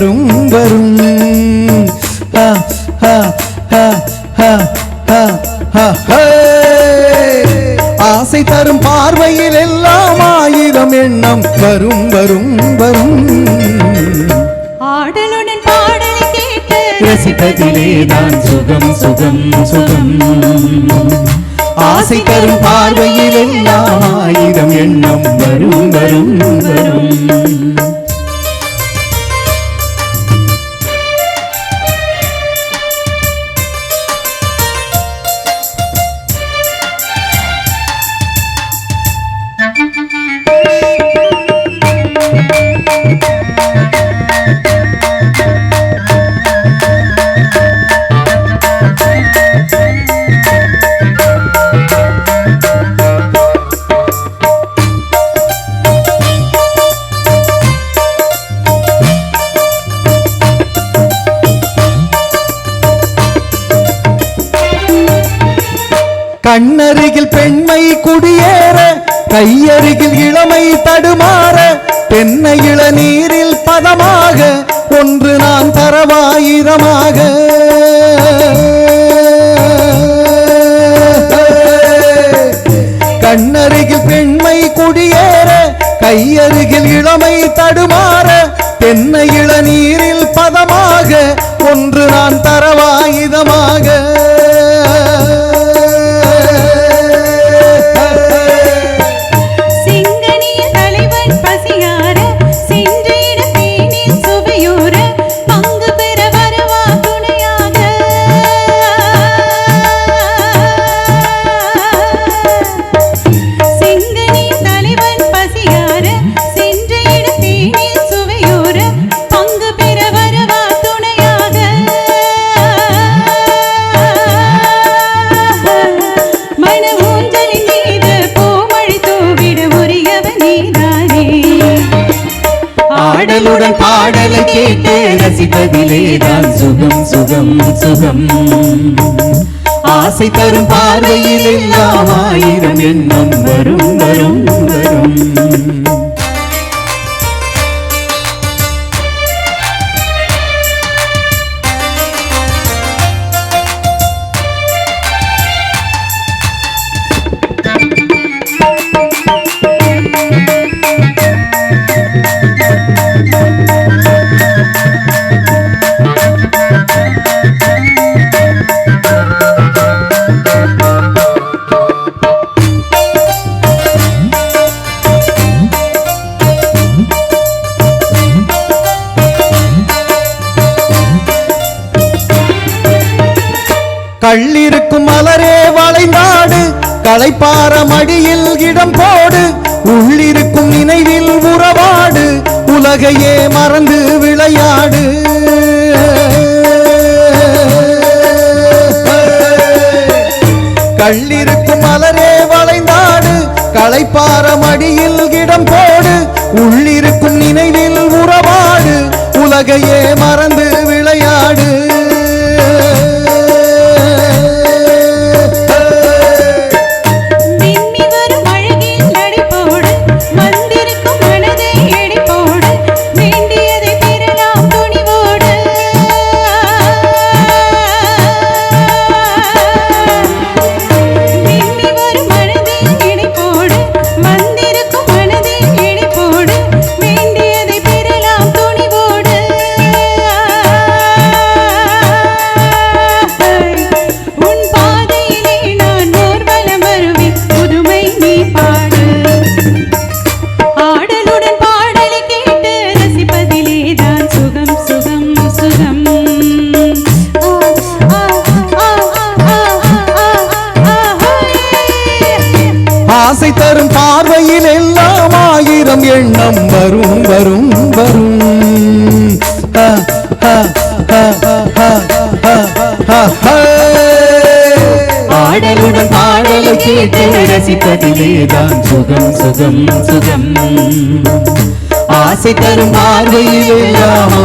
வரும் வரும் ஆசை தரும் பார்வையில் எல்லாம் ஆயிரம் எண்ணம் வரும் வரும் வரும் ஆடலுடன் பாடலை கேட்டு ரசிப்பதிலேதான் சுகம் சுகம் சுகம் ஆசை தரும் பார்வையில் எல்லாம் ஆயிரம் எண்ணம் வரும் வரும் வரும் கண்ணருகில் பெண்மை குடியேற கையருகில் இளமை தடுமாற தென்னை இளநீரில் பதமாக ஒன்று நான் தரவாயிரமாக கண்ணருகில் பெண்மை குடியேற கையருகில் இளமை தடுமாற தென்னை இளநீரில் பதமாக ஒன்று நான் தரவாயுதமாக ஆடலுடன் பாடலை கேட்டு ரசிப்பதிலேதான் சுகம் சுகம் சுகம் ஆசை தரும் பார்வையில் எல்லாம் ஆயிரம் எண்ணம் வரும் வரும் வரும் கள்ளிருக்கும் மலரே வளைந்தாடு களைப்பார மடியில் இடம் போடு உள்ளிருக்கும் நினைவில் உறவாடு உலகையே மறந்து விளையாடு கள்ளிருக்கும் மலரே வளைந்தாடு களைப்பார மடியில் இடம் போடு உள்ளிருக்கும் நினைவில் உறவாடு உலகையே மறந்து விளையாடு ஆசை தரும் பார்வையில் எல்லாம் ஆயிரம் எண்ணம் வரும் வரும் வரும் ஆடலுடன் பாடலை கேட்டு ரசிப்பதிலேதான் சுகம் சுகம் சுகம் ஆசை தரும் பார்வையில் எல்லாம்